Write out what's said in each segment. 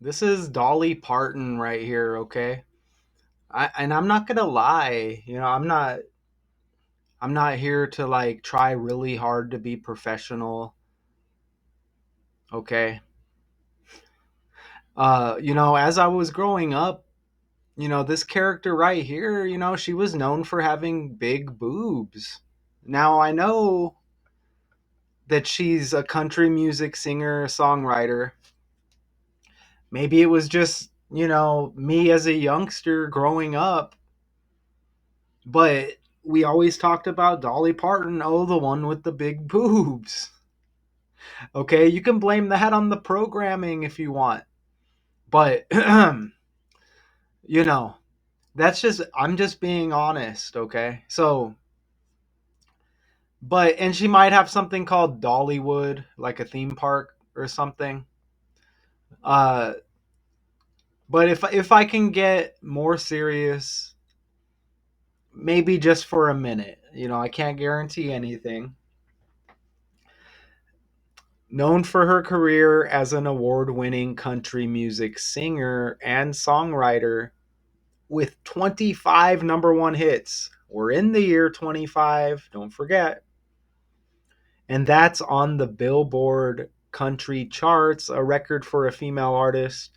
This is Dolly Parton right here, okay? And I'm not gonna lie, I'm not here to like try really hard to be professional, okay? As I was growing up, this character right here, she was known for having big boobs. Now I know that she's a country music singer, songwriter. Maybe it was just, me as a youngster growing up. But we always talked about Dolly Parton, oh, the one with the big boobs. Okay, you can blame that on the programming if you want. But, you know, I'm just being honest, okay? And she might have something called Dollywood, like a theme park or something. Uh, but if I can get more serious, maybe just for a minute, I can't guarantee anything. Known for her career as an award winning country music singer and songwriter with 25 number one hits. We're in the year 25, don't forget. And that's on the Billboard country charts, a record for a female artist.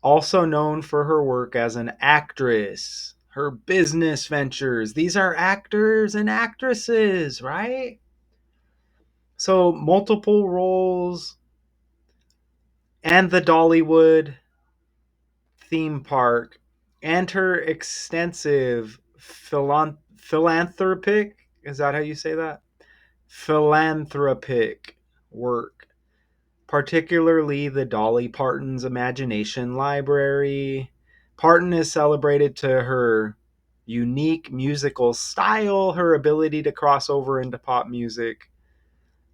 Also known for her work as an actress, her business ventures. These are actors and actresses, right? So, multiple roles and the Dollywood theme park and her extensive philanthropic, is that how you say that? Philanthropic work, particularly the Dolly Parton's Imagination Library. Parton is celebrated to her unique musical style, her ability to cross over into pop music,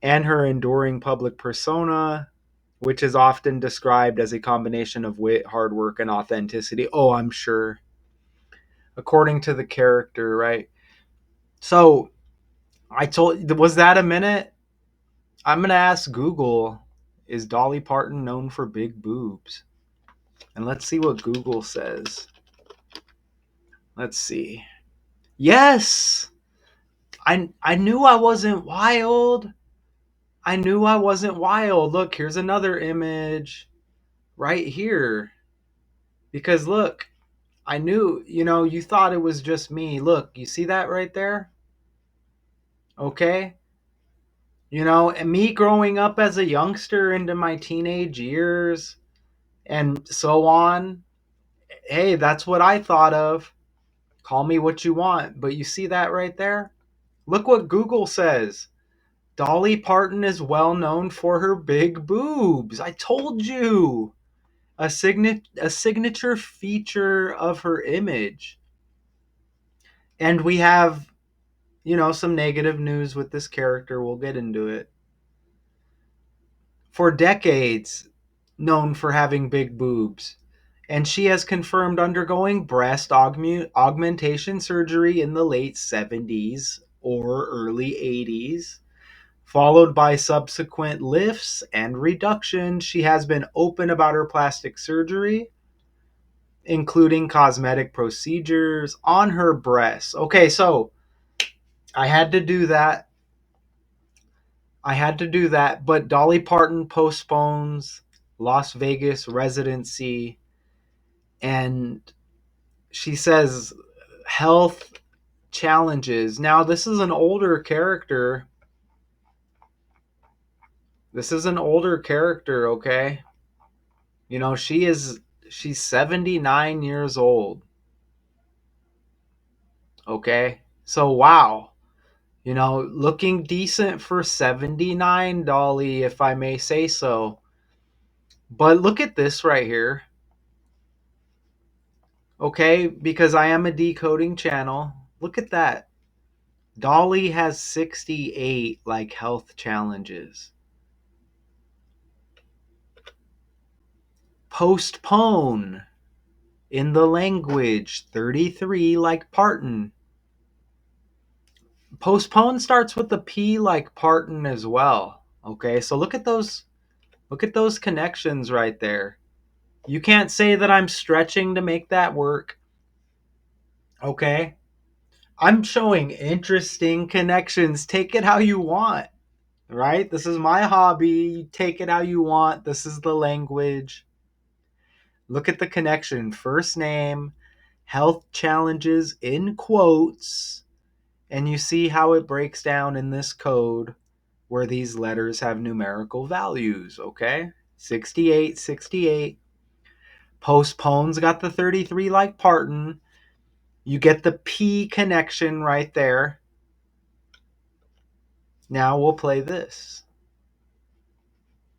and her enduring public persona, which is often described as a combination of wit, hard work, and authenticity. Oh, I'm sure. According to the character, right? So was that a minute? I'm going to ask Google, is Dolly Parton known for big boobs? And let's see what Google says. Let's see. Yes! I knew I wasn't wild. I knew I wasn't wild. Look, here's another image right here. Because look, I knew, you thought it was just me. Look, you see that right there? Okay. And me growing up as a youngster into my teenage years and so on, hey, that's what I thought of. Call me what you want. But you see that right there? Look what Google says. Dolly Parton is well known for her big boobs. I told you. A signature feature of her image. And we have some negative news with this character. We'll get into it. For decades, known for having big boobs. And she has confirmed undergoing breast augmentation surgery in the late 70s or early 80s, followed by subsequent lifts and reductions. She has been open about her plastic surgery, including cosmetic procedures on her breasts. Okay, so I had to do that. But Dolly Parton postpones Las Vegas residency, and she says health challenges. Now, this is an older character. Okay? She's 79 years old. Okay? So, wow. Looking decent for 79, Dolly, if I may say so. But look at this right here. Okay, because I am a decoding channel. Look at that. Dolly has 68 like health challenges. Postpone in the language 33 like Parton. Postpone starts with the P like Parton as well. Okay, so look at those connections right there. You can't say that I'm stretching to make that work. Okay? I'm showing interesting connections. Take it how you want, right? This is my hobby. You take it how you want. This is the language. Look at the connection. First name, health challenges in quotes, and you see how it breaks down in this code where these letters have numerical values, okay? 68, 68. Postpones got the 33 like Parton. You get the P connection right there. Now we'll play this.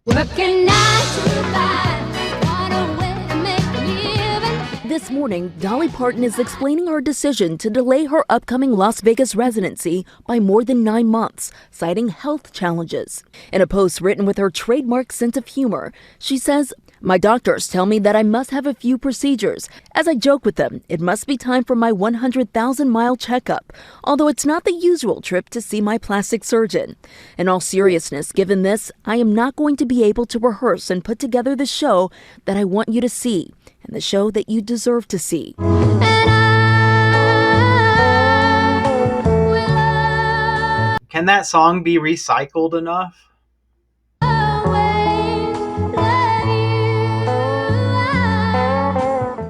Working 9 to 5, what a way to make a living. This morning, Dolly Parton is explaining her decision to delay her upcoming Las Vegas residency by more than 9 months, citing health challenges. In a post written with her trademark sense of humor, she says, "My doctors tell me that I must have a few procedures. As I joke with them, it must be time for my 100,000-mile checkup, although it's not the usual trip to see my plastic surgeon. In all seriousness, given this, I am not going to be able to rehearse and put together the show that I want you to see, and the show that you deserve to see." Can that song be recycled enough?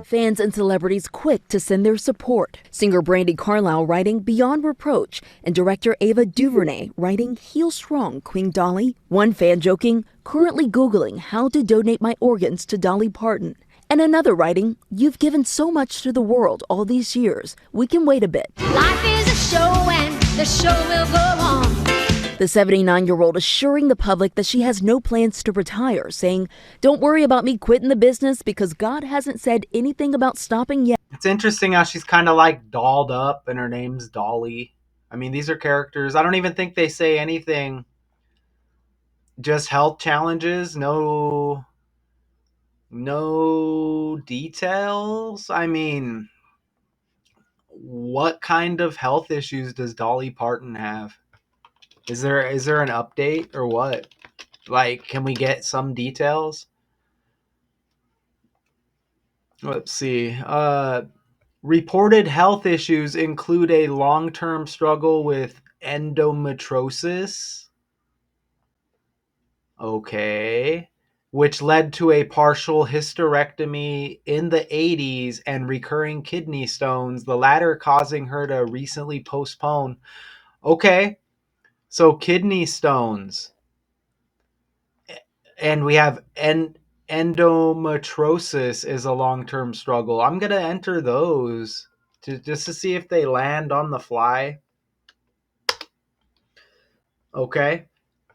Fans and celebrities quick to send their support. Singer Brandi Carlile writing "Beyond Reproach" and director Ava DuVernay writing "Heal Strong, Queen Dolly." One fan joking, "Currently Googling how to donate my organs to Dolly Parton." And another writing, "You've given so much to the world all these years. We can wait a bit. Life is a show and the show will go on." The 79-year-old assuring the public that she has no plans to retire, saying, "Don't worry about me quitting the business because God hasn't said anything about stopping yet." It's interesting how she's kind of like dolled up and her name's Dolly. I mean, these are characters. I don't even think they say anything. Just health challenges, no details. I mean, what kind of health issues does Dolly Parton have? Is there an update or what? Like, can we get some details? Let's see. Reported health issues include a long-term struggle with endometriosis. Okay. Which led to a partial hysterectomy in the 80s and recurring kidney stones, the latter causing her to recently postpone. Okay. So kidney stones. And we have endometriosis is a long-term struggle. I'm going to enter those just to see if they land on the fly. Okay.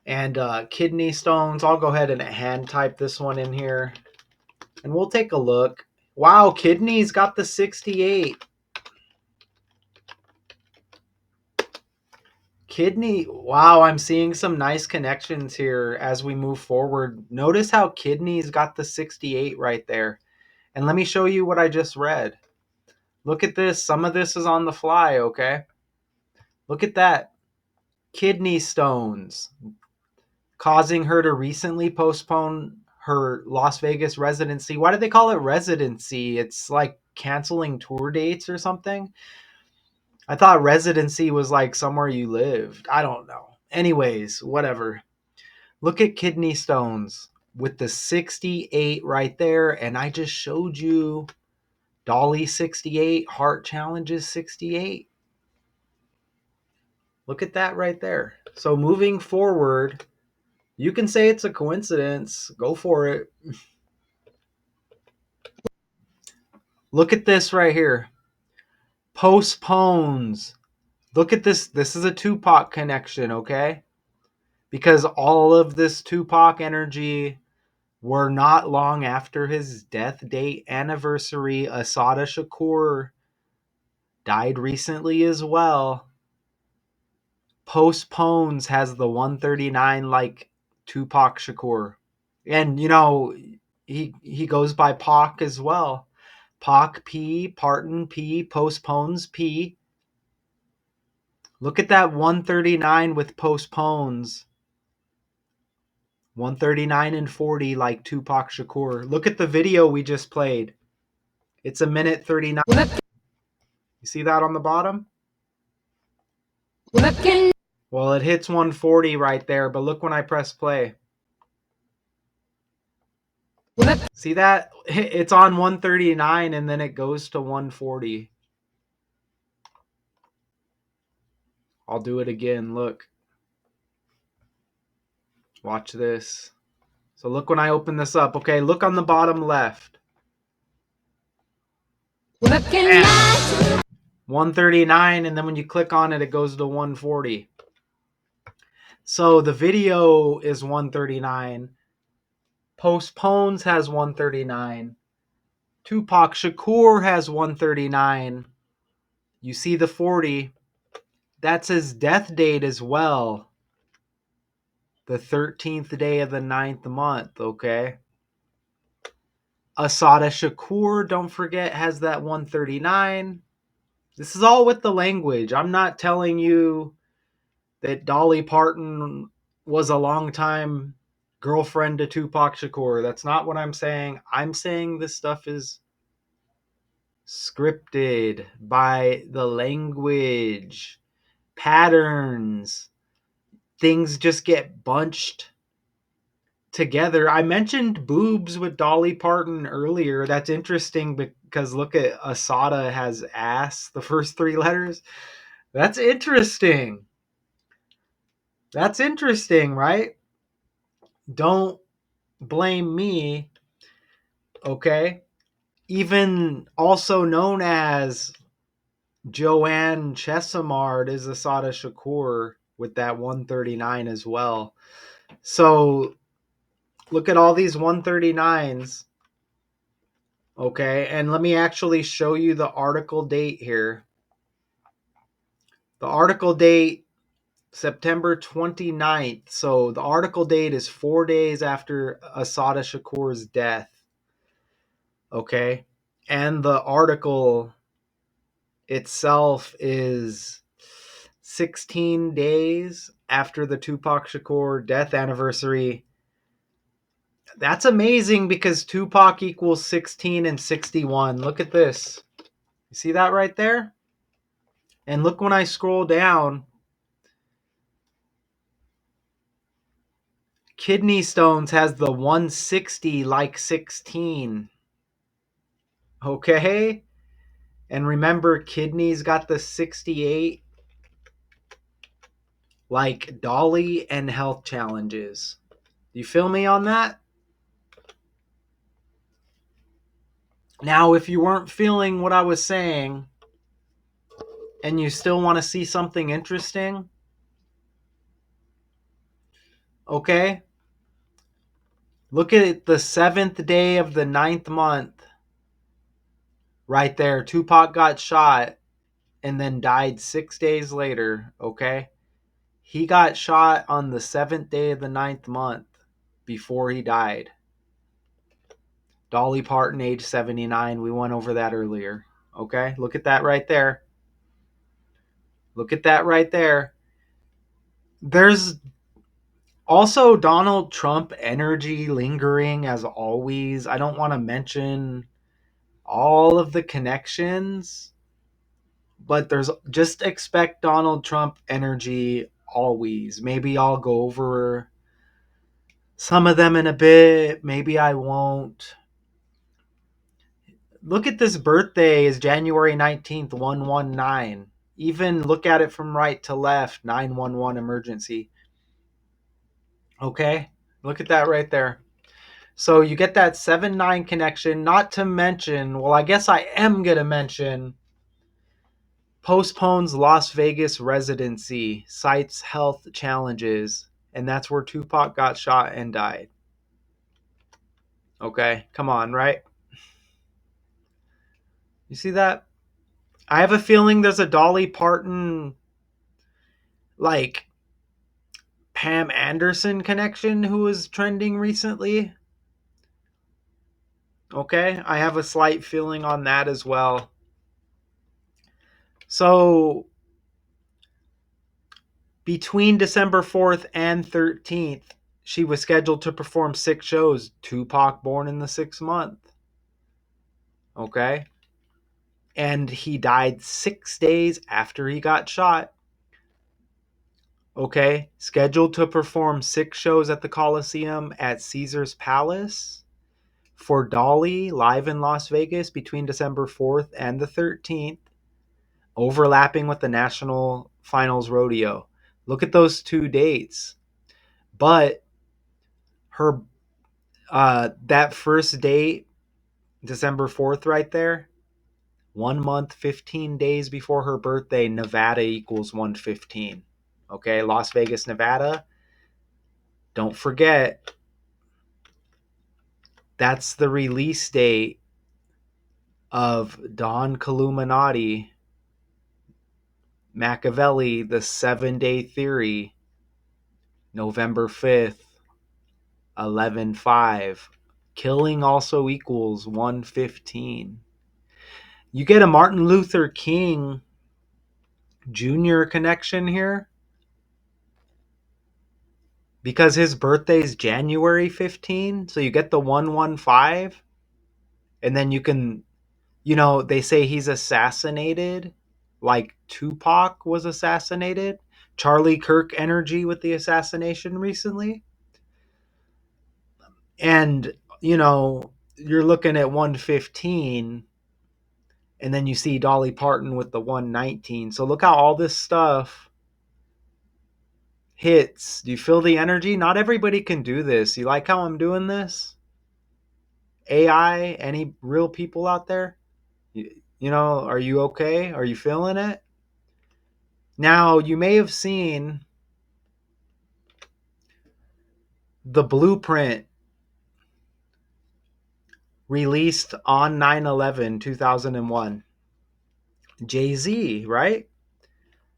And kidney stones, I'll go ahead and hand type this one in here. And we'll take a look. Wow, kidneys got the 68. Wow, I'm seeing some nice connections here as we move forward. Notice how kidneys got the 68 right there. And let me show you what I just read. Look at this. Some of this is on the fly, okay? Look at that. Kidney stones causing her to recently postpone her Las Vegas residency. Why do they call it residency? It's like canceling tour dates or something. I thought residency was like somewhere you lived. I don't know. Anyways, whatever. Look at kidney stones with the 68 right there. And I just showed you Dolly 68, Heart Challenges 68. Look at that right there. So moving forward, you can say it's a coincidence. Go for it. Look at this right here. Postpones. Look at this. This is a Tupac connection, okay? Because all of this Tupac energy were not long after his death date anniversary. Asada Shakur died recently as well. Postpones has the 139 like Tupac Shakur. And he goes by Pac as well. Pac P, Parton P, postpones P. Look at that 139 with postpones. 139 and 40 like Tupac Shakur. Look at the video we just played. It's a minute 39. You see that on the bottom? Well, it hits 140 right there, but look when I press play. See that? It's on 139 and then it goes to 140. I'll do it again. Look. Watch this. So look when I open this up. Okay, look on the bottom left. 139, and then when you click on it, it goes to 140. So the video is 139. Postpones has 139. Tupac Shakur has 139. You see the 40. That's his death date as well. The 13th day of the 9th month, okay? Asada Shakur, don't forget, has that 139. This is all with the language. I'm not telling you that Dolly Parton was a longtime girlfriend to Tupac Shakur. That's not what I'm saying. I'm saying this stuff is scripted by the language, patterns. Things just get bunched together. I mentioned boobs with Dolly Parton earlier. That's interesting because look at Asada has ass, the first three letters. That's interesting. That's interesting, right? Don't blame me, okay? Even also known as Joanne Chesimard is Asada Shakur with that 139 as well. So look at all these 139s, okay? And let me actually show you the article date here. The article date, September 29th. So the article date is 4 days after Asada Shakur's death. Okay. And the article itself is 16 days after the Tupac Shakur death anniversary. That's amazing because Tupac equals 16 and 61. Look at this. You see that right there? And look when I scroll down. Kidney Stones has the 160 like 16. Okay? And remember, Kidney's got the 68 like Dolly and Health Challenges. You feel me on that? Now, if you weren't feeling what I was saying and you still want to see something interesting, okay? Look at the 7th day of the 9th month. Right there. Tupac got shot and then died 6 days later, okay? He got shot on the 7th day of the 9th month before he died. Dolly Parton, age 79. We went over that earlier. Okay? Look at that right there. Look at that right there. There's also Donald Trump energy lingering as always. I don't want to mention all of the connections, but there's just expect Donald Trump energy always. Maybe I'll go over some of them in a bit. Maybe I won't. Look at this birthday is January 19th, 119. Even look at it from right to left, 911 emergency. Okay? Look at that right there. So you get that 7-9 connection, not to mention, well, I guess I am going to mention postpones Las Vegas residency, cites health challenges, and that's where Tupac got shot and died. Okay? Come on, right? You see that? I have a feeling there's a Dolly Parton, like, Pam Anderson connection who is trending recently. Okay, I have a slight feeling on that as well. So between December 4th and 13th, she was scheduled to perform 6 shows. Tupac born in the 6th month. Okay. And he died 6 days after he got shot. Okay. Scheduled to perform 6 shows at the Coliseum at Caesar's Palace for Dolly live in Las Vegas between December 4th and the 13th, overlapping with the National Finals Rodeo. Look at those 2 dates. But her that first date, December 4th, right there, 1 month, 15 days before her birthday, Nevada equals 115. Okay, Las Vegas, Nevada. Don't forget, that's the release date of Don Illuminati, Machiavelli, the 7-Day Theory, November 5th, 11/5. Killing also equals 115. You get a Martin Luther King Jr. connection here because his birthday is January 15. So you get the 115. And then you can, they say he's assassinated like Tupac was assassinated. Charlie Kirk energy with the assassination recently. And, you're looking at 115, and then you see Dolly Parton with the 119. So look how all this stuff hits. Do you feel the energy? Not everybody can do this. You like how I'm doing this? AI, any real people out there? Are you okay? Are you feeling it? Now, you may have seen the blueprint released on 9/11, 2001. Jay-Z, right?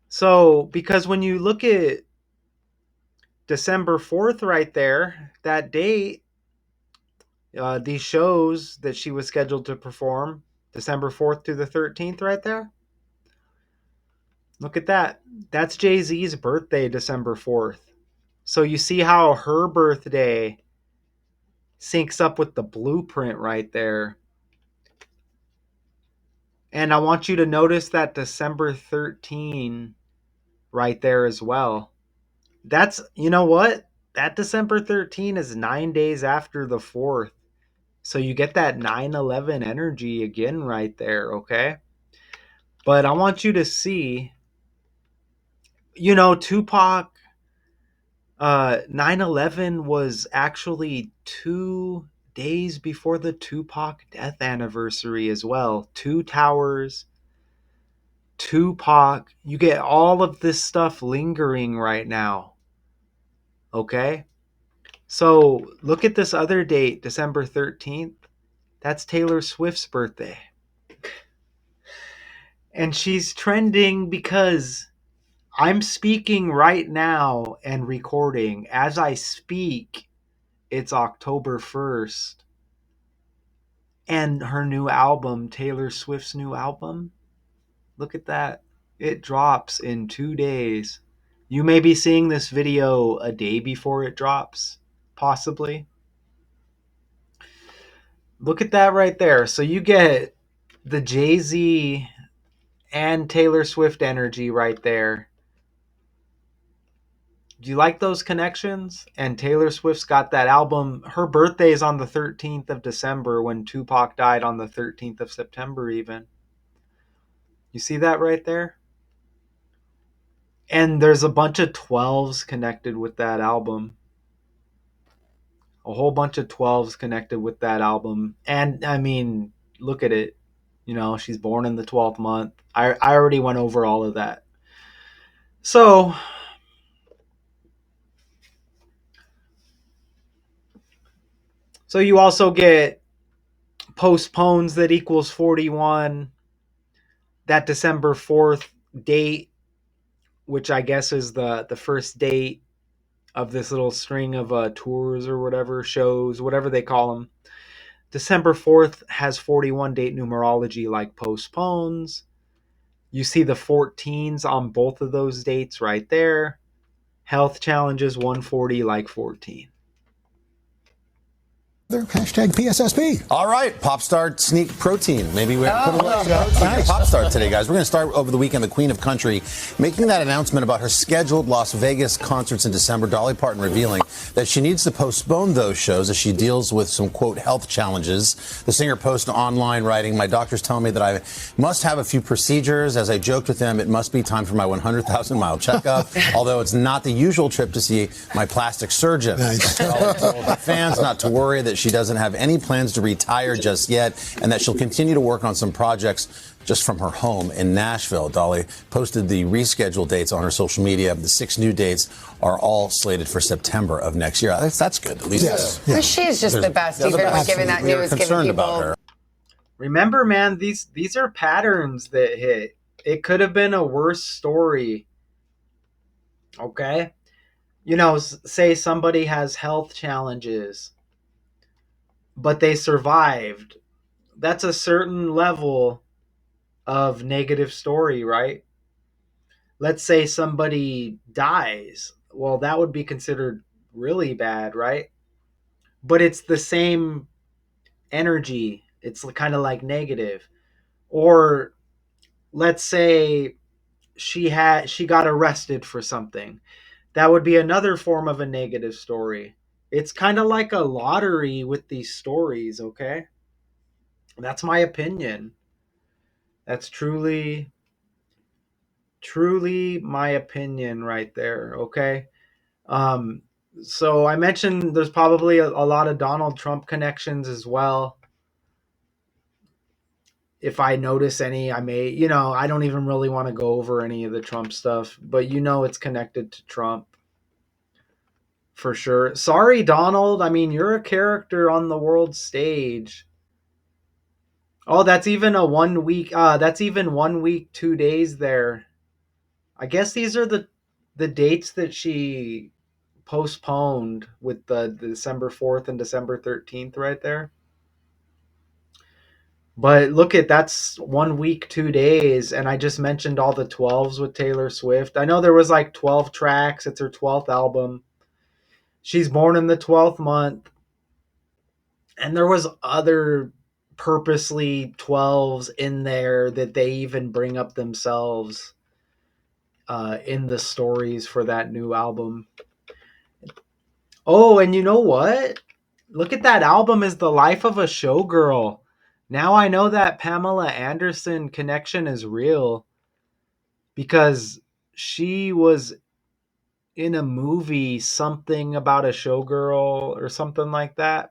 So, because when you look at December 4th right there, that date, these shows that she was scheduled to perform, December 4th to the 13th right there. Look at that. That's Jay-Z's birthday, December 4th. So you see how her birthday syncs up with the blueprint right there. And I want you to notice that December 13 right there as well. That's, you know what? That December 13 is 9 days after the 4th. So you get that 9/11 energy again right there, okay? But I want you to see, Tupac, 9/11 was actually 2 days before the Tupac death anniversary as well. Two towers, Tupac. You get all of this stuff lingering right now, okay? So look at this other date, December 13th. That's Taylor Swift's birthday. And she's trending because I'm speaking right now and recording. As I speak, it's October 1st. And her new album, Taylor Swift's new album, look at that. It drops in 2 days. You may be seeing this video a day before it drops, possibly. Look at that right there. So you get the Jay-Z and Taylor Swift energy right there. Do you like those connections? And Taylor Swift's got that album. Her birthday is on the 13th of December when Tupac died on the 13th of September even. You see that right there? And there's a bunch of 12s connected with that album. A whole bunch of 12s connected with that album. And I mean, look at it. She's born in the 12th month. I already went over all of that. So you also get postpones that equals 41. That December 4th date, which I guess is the first date of this little string of tours or whatever, shows, whatever they call them. December 4th has 41 date numerology like postpones. You see the 14s on both of those dates right there. Health challenges 140 like 14. Hashtag PSSP. All right, pop star sneak protein. Maybe we put a little protein pop star today, guys. We're going to start over the weekend. The Queen of Country making that announcement about her scheduled Las Vegas concerts in December. Dolly Parton revealing that she needs to postpone those shows as she deals with some, quote, health challenges. The singer posted online writing, "My doctors tell me that I must have a few procedures. As I joked with them, it must be time for my 100,000-mile checkup, although it's not the usual trip to see my plastic surgeon." Nice. Dolly told her fans not to worry, that she doesn't have any plans to retire just yet, and that she'll continue to work on some projects just from her home in Nashville. Dolly posted the rescheduled dates on her social media. The 6 new dates are all slated for September of next year. That's good. At least She's just the best. Even when giving that news, giving people. About her. Remember, man, these are patterns that hit. It could have been a worse story. Okay? You know, say somebody has health challenges, but they survived. That's a certain level of negative story, right? Let's say somebody dies. Well, that would be considered really bad, right? But it's the same energy. It's kind of like negative. Or let's say she got arrested for something. That would be another form of a negative story. It's kind of like a lottery with these stories, okay? That's my opinion. That's truly my opinion right there, okay? So I mentioned there's probably a lot of Donald Trump connections as well. If I notice any, I may, I don't even really want to go over any of the Trump stuff, but it's connected to Trump for sure. Sorry, Donald. I mean, you're a character on the world stage. Oh, that's even a 1 week. That's even 1 week, 2 days there. I guess these are the dates that she postponed with the December 4th and December 13th right there. But look that's 1 week, 2 days, and I just mentioned all the 12s with Taylor Swift. I know there was like 12 tracks. It's her 12th album. She's born in the 12th month. And there was other purposely 12s in there that they even bring up themselves in the stories for that new album. Oh, and you know what? Look at that album is The Life of a Showgirl. Now I know that Pamela Anderson connection is real because she was in a movie, something about a showgirl or something like that.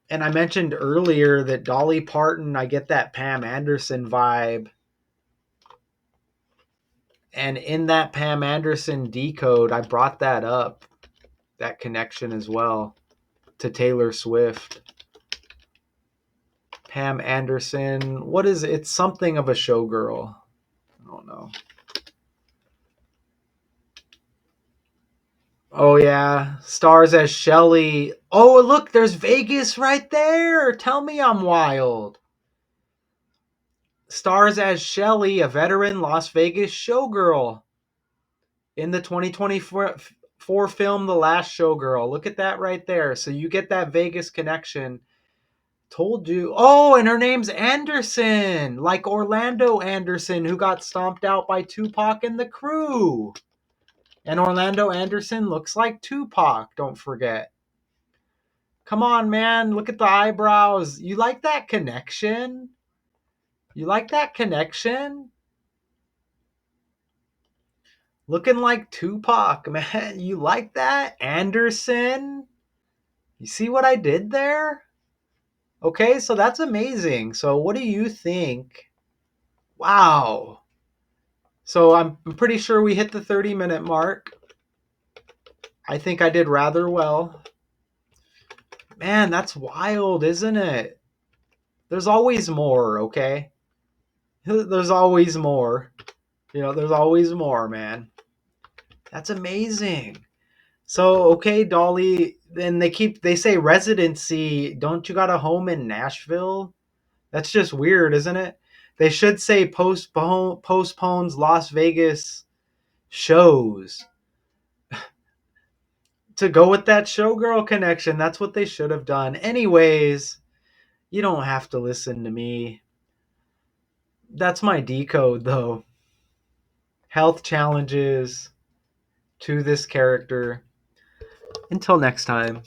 And I mentioned earlier that Dolly Parton, I get that Pam Anderson vibe. And in that Pam Anderson decode, I brought that up, that connection as well, to Taylor Swift. Pam Anderson, what is it? It's something of a showgirl. I don't know. Oh, yeah. Stars as Shelley. Oh, look, there's Vegas right there. Tell me I'm wild. Stars as Shelley, a veteran Las Vegas showgirl in the 2024 film The Last Showgirl. Look at that right there. So you get that Vegas connection. Told you. Oh, and her name's Anderson, like Orlando Anderson, who got stomped out by Tupac and the Crew. And Orlando Anderson looks like Tupac, don't forget. Come on, man. Look at the eyebrows. You like that connection? You like that connection? Looking like Tupac, man. You like that? Anderson? You see what I did there? Okay, so that's amazing. So what do you think? Wow. So I'm pretty sure we hit the 30-minute mark. I think I did rather well. Man, that's wild, isn't it? There's always more, okay? There's always more. There's always more, man. That's amazing. So, okay, Dolly, then they say residency. Don't you got a home in Nashville? That's just weird, isn't it? They should say postpones Las Vegas shows. to go with that showgirl connection. That's what they should have done. Anyways, you don't have to listen to me. That's my decode, though. Health challenges to this character. Until next time.